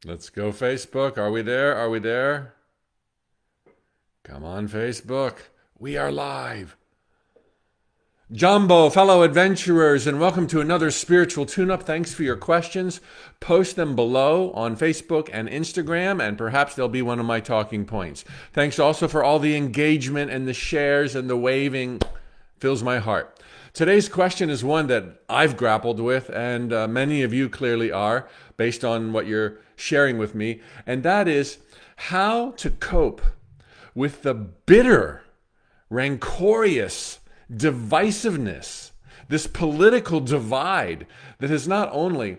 Let's go, Facebook. Are we there? Are we there? Come on, Facebook. We are live. Jumbo, fellow adventurers, and welcome to another spiritual tune-up. Thanks for your questions. Post them below on Facebook and Instagram, and perhaps they'll be one of my talking points. Thanks also for all the engagement and the shares and the waving. Fills my heart. Today's question is one that I've grappled with, and many of you clearly are, based on what you're sharing with me, and that is how to cope with the bitter, rancorous divisiveness, this political divide that has not only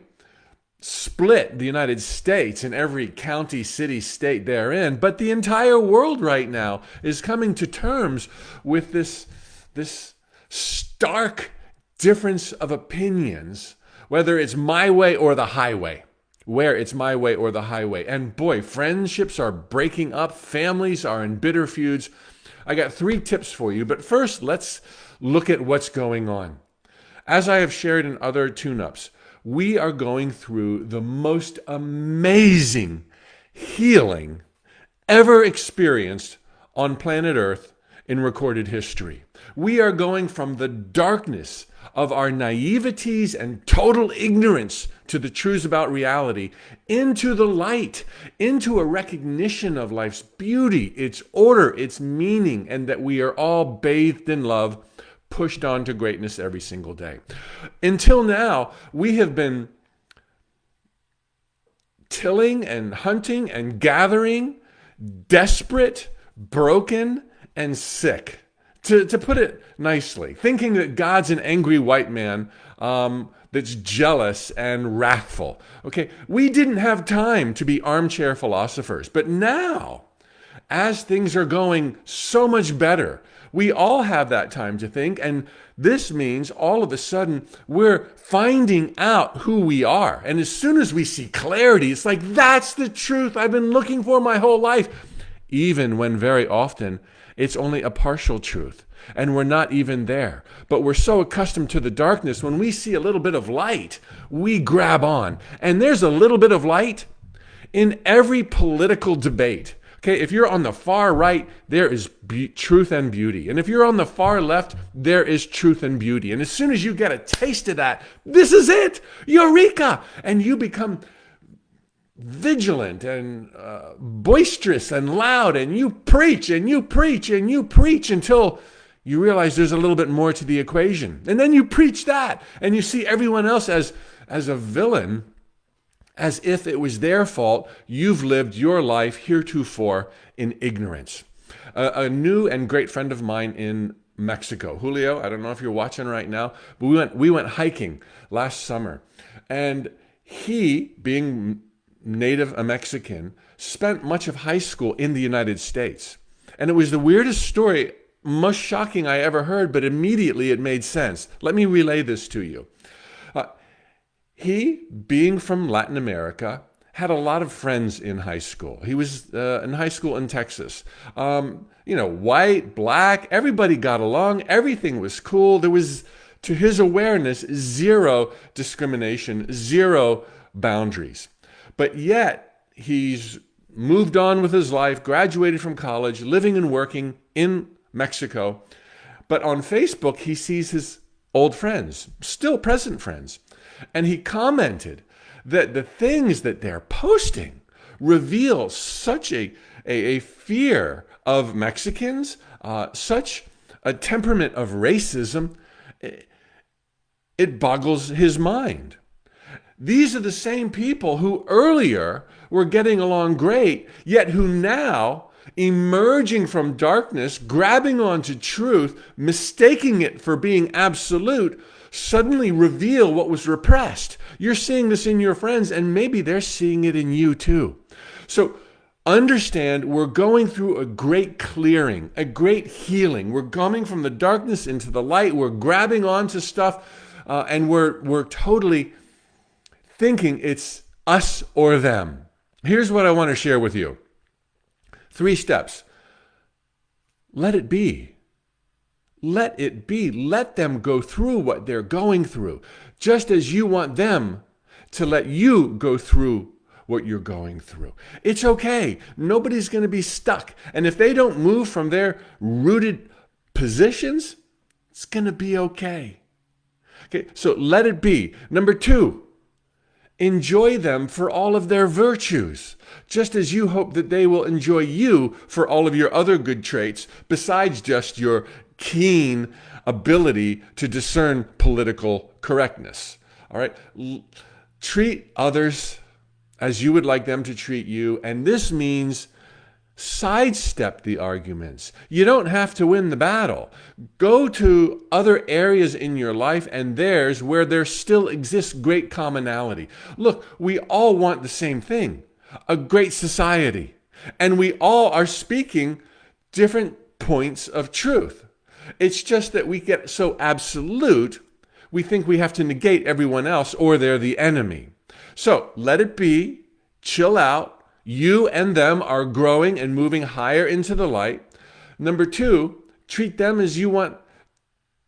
split the United States in every county, city, state therein, but the entire world right now is coming to terms with this stark difference of opinions, whether it's my way or the highway. Where it's my way or the highway. And boy, friendships are breaking up. Families are in bitter feuds. I got 3 tips for you. But first, let's look at what's going on. As I have shared in other tune-ups, we are going through the most amazing healing ever experienced on planet Earth in recorded history. We are going from the darkness of our naiveties and total ignorance to the truths about reality into the light, into a recognition of life's beauty, its order, its meaning, and that we are all bathed in love, pushed on to greatness every single day. Until now, we have been tilling and hunting and gathering, desperate, broken, and sick. To put it nicely, thinking that God's an angry white man that's jealous and wrathful. Okay, we didn't have time to be armchair philosophers, but now, as things are going so much better, we all have that time to think, and this means all of a sudden we're finding out who we are. And as soon as we see clarity, it's like, that's the truth I've been looking for my whole life, even when very often it's only a partial truth, and we're not even there. But we're so accustomed to the darkness, when we see a little bit of light, we grab on. And there's a little bit of light in every political debate. Okay, if you're on the far right, there is truth and beauty. And if you're on the far left, there is truth and beauty. And as soon as you get a taste of that, this is it! Eureka! And you become vigilant and boisterous and loud, and you preach and you preach and you preach until you realize there's a little bit more to the equation. And then you preach that, and you see everyone else as a villain, as if it was their fault. You've lived your life heretofore in ignorance. A new and great friend of mine in Mexico, Julio, I don't know if you're watching right now, but we went hiking last summer, and he, being native a Mexican, spent much of high school in the United States. And it was the weirdest story, most shocking I ever heard, but immediately it made sense. Let me relay this to you. He, being from Latin America, had a lot of friends in high school. He was in high school in Texas. White, black, everybody got along. Everything was cool. There was, to his awareness, zero discrimination, zero boundaries. But yet, he's moved on with his life, graduated from college, living and working in Mexico. But on Facebook, he sees his old friends, still present friends. And he commented that the things that they're posting reveal such a fear of Mexicans, such a temperament of racism, it boggles his mind. These are the same people who earlier were getting along great, yet who now, emerging from darkness, grabbing onto truth, mistaking it for being absolute, suddenly reveal what was repressed. You're seeing this in your friends, and maybe they're seeing it in you too. So understand, we're going through a great clearing, a great healing. We're coming from the darkness into the light. We're grabbing onto stuff, and we're totally thinking it's us or them. Here's what I want to share with you. 3 steps. Let it be. Let it be. Let them go through what they're going through, just as you want them to let you go through what you're going through. It's okay. Nobody's going to be stuck. And if they don't move from their rooted positions, it's going to be okay. Okay, so let it be. Number 2, enjoy them for all of their virtues, just as you hope that they will enjoy you for all of your other good traits, besides just your keen ability to discern political correctness. All right? Treat others as you would like them to treat you, and this means sidestep the arguments. You don't have to win the battle. Go to other areas in your life and theirs where there still exists great commonality. Look, we all want the same thing, a great society, and we all are speaking different points of truth. It's just that we get so absolute, we think we have to negate everyone else or they're the enemy. So let it be, chill out. You and them are growing and moving higher into the light. Number 2, treat them as you want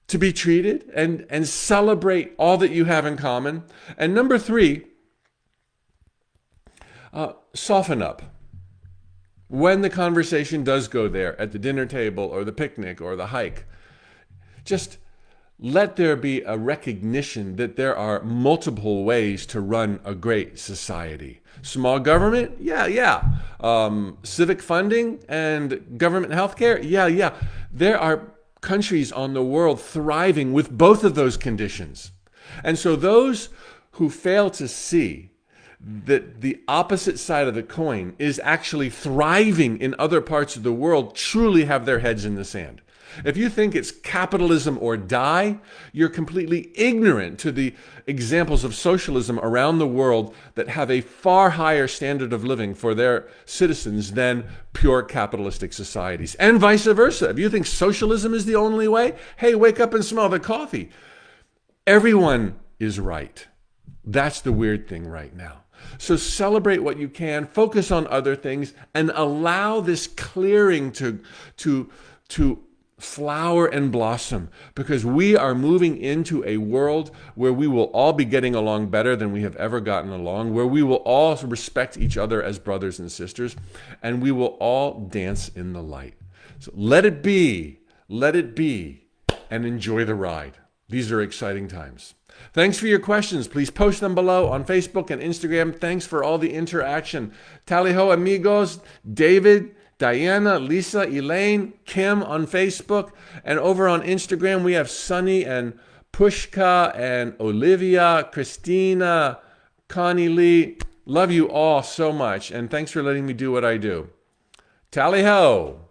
to be treated and celebrate all that you have in common. And number 3, soften up. When the conversation does go there at the dinner table or the picnic or the hike, just let there be a recognition that there are multiple ways to run a great society. Small government? Yeah. Civic funding and government healthcare? Yeah. There are countries on the world thriving with both of those conditions. And so those who fail to see that the opposite side of the coin is actually thriving in other parts of the world truly have their heads in the sand. If you think it's capitalism or die, you're completely ignorant to the examples of socialism around the world that have a far higher standard of living for their citizens than pure capitalistic societies. And vice versa. If you think socialism is the only way, hey, wake up and smell the coffee. Everyone is right. That's the weird thing right now. So celebrate what you can, focus on other things, and allow this clearing to flower and blossom, because we are moving into a world where we will all be getting along better than we have ever gotten along, where we will all respect each other as brothers and sisters, and we will all dance in the light. So let it be, and enjoy the ride. These are exciting times. Thanks for your questions. Please post them below on Facebook and Instagram. Thanks for all the interaction. Tally ho, amigos. David, Diana, Lisa, Elaine, Kim on Facebook. And over on Instagram, we have Sunny and Pushka and Olivia, Christina, Connie Lee. Love you all so much. And thanks for letting me do what I do. Tally ho.